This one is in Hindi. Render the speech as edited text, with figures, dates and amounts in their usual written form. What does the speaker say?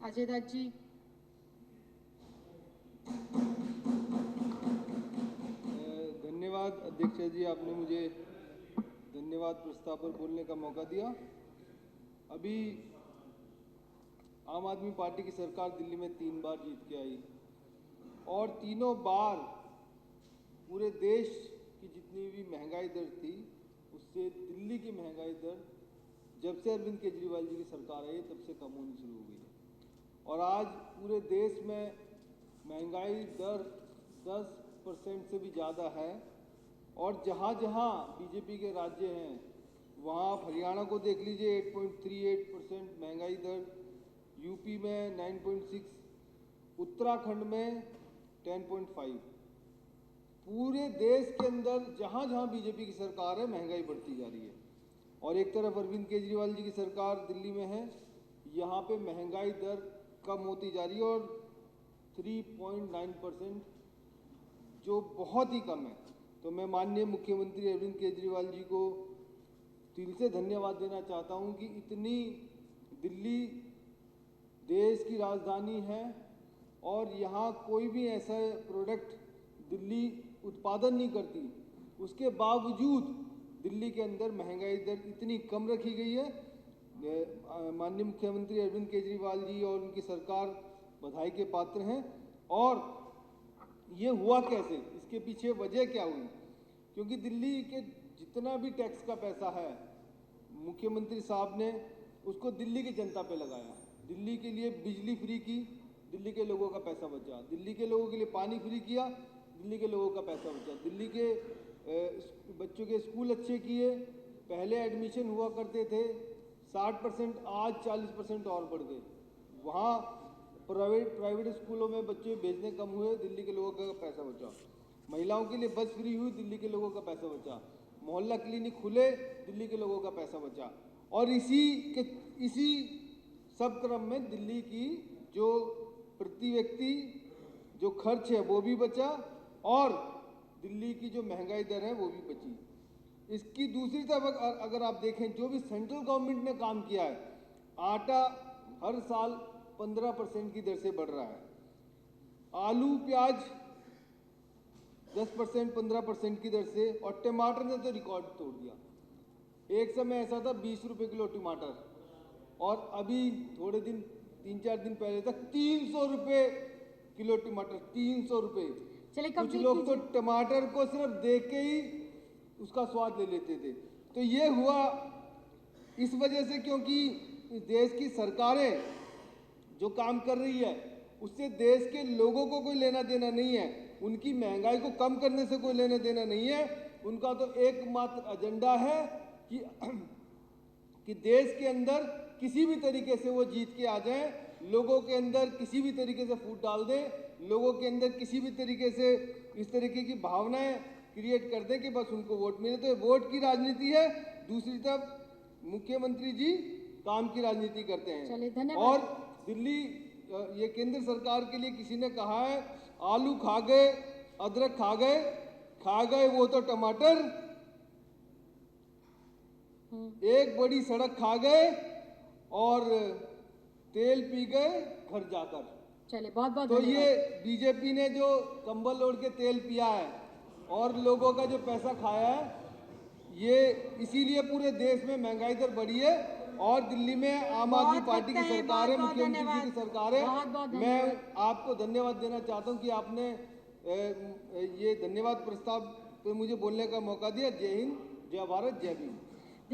अजय दत्त जी। धन्यवाद अध्यक्ष जी, आपने मुझे धन्यवाद प्रस्ताव पर बोलने का मौका दिया। अभी आम आदमी पार्टी की सरकार दिल्ली में 3 बार जीत के आई और तीनों बार पूरे देश की जितनी भी महंगाई दर थी उससे दिल्ली की महंगाई दर जब से अरविंद केजरीवाल जी की सरकार आई तब से कम होनी शुरू हो गई है। और आज पूरे देश में महंगाई दर 10% से भी ज़्यादा है। और जहाँ जहाँ बीजेपी के राज्य हैं वहाँ आप हरियाणा को देख लीजिए 8.38% महंगाई दर, यूपी में 9.6, उत्तराखंड में 10.5। पूरे देश के अंदर जहाँ जहाँ बीजेपी की सरकार है महंगाई बढ़ती जा रही है। और एक तरफ अरविंद केजरीवाल जी की सरकार दिल्ली में है, यहाँ पे महंगाई दर कम होती जा रही है और 3.9%, जो बहुत ही कम है। तो मैं माननीय मुख्यमंत्री अरविंद केजरीवाल जी को दिल से धन्यवाद देना चाहता हूँ कि इतनी दिल्ली देश की राजधानी है और यहाँ कोई भी ऐसा प्रोडक्ट दिल्ली उत्पादन नहीं करती, उसके बावजूद दिल्ली के अंदर महंगाई दर इतनी कम रखी गई है। माननीय मुख्यमंत्री अरविंद केजरीवाल जी और उनकी सरकार बधाई के पात्र हैं। और ये हुआ कैसे, इसके पीछे वजह क्या हुई? क्योंकि दिल्ली के जितना भी टैक्स का पैसा है मुख्यमंत्री साहब ने उसको दिल्ली की जनता पे लगाया। दिल्ली के लिए बिजली फ्री की, दिल्ली के लोगों का पैसा बचा। दिल्ली के लोगों के लिए पानी फ्री किया, दिल्ली के लोगों का पैसा बचा। दिल्ली के बच्चों के स्कूल अच्छे किए। पहले एडमिशन हुआ करते थे 60%, आज 40% और बढ़ गए। वहाँ प्राइवेट स्कूलों में बच्चे भेजने कम हुए, दिल्ली के लोगों का पैसा बचा। महिलाओं के लिए बस फ्री हुई, दिल्ली के लोगों का पैसा बचा। मोहल्ला क्लिनिक खुले, दिल्ली के लोगों का पैसा बचा। और इसी सब क्रम में दिल्ली की जो प्रति व्यक्ति जो खर्च है वो भी बचा और दिल्ली की जो महंगाई दर है वो भी बची। इसकी दूसरी तरफ अगर आप देखें जो भी सेंट्रल गवर्नमेंट ने काम किया है, आटा हर साल 15% की दर से बढ़ रहा है, आलू प्याज 10% 15% की दर से, और टमाटर ने तो रिकॉर्ड तोड़ दिया। एक समय ऐसा था 20 रुपये किलो टमाटर, और अभी थोड़े दिन 3-4 दिन पहले तक 300 रुपये किलो टमाटर, 300 रुपये। कुछ लोग तो टमाटर को सिर्फ देख के ही उसका स्वाद ले लेते थे। तो ये हुआ इस वजह से क्योंकि देश की सरकारें जो काम कर रही है उससे देश के लोगों को कोई लेना देना नहीं है, उनकी महंगाई को कम करने से कोई लेना देना नहीं है। उनका तो एकमात्र एजेंडा है कि देश के अंदर किसी भी तरीके से वो जीत के आ जाएं, लोगों के अंदर किसी भी तरीके से फूट डाल दें, लोगों के अंदर किसी भी तरीके से इस तरीके की भावनाएं क्रिएट कर दें कि बस उनको वोट मिले। तो वोट की राजनीति है, दूसरी तरफ मुख्यमंत्री जी काम की राजनीति करते हैं। और दिल्ली ये केंद्र सरकार के लिए किसी ने कहा है आलू खा गए, अदरक खा गए वो तो टमाटर, एक बड़ी सड़क खा गए और तेल पी गए घर जाकर। चलिए बहुत बहुत तो ये बीजेपी ने जो कंबल ओढ़ के तेल पिया है और लोगों का जो पैसा खाया है, ये इसीलिए पूरे देश में महंगाई दर बढ़ी है और दिल्ली में आम आदमी पार्टी की सरकार है, मुख्यमंत्री जी की सरकार है। मैं आपको धन्यवाद देना चाहता हूं कि आपने ये धन्यवाद प्रस्ताव पे मुझे बोलने का मौका दिया। जय हिंद, जय भारत, जय भीम।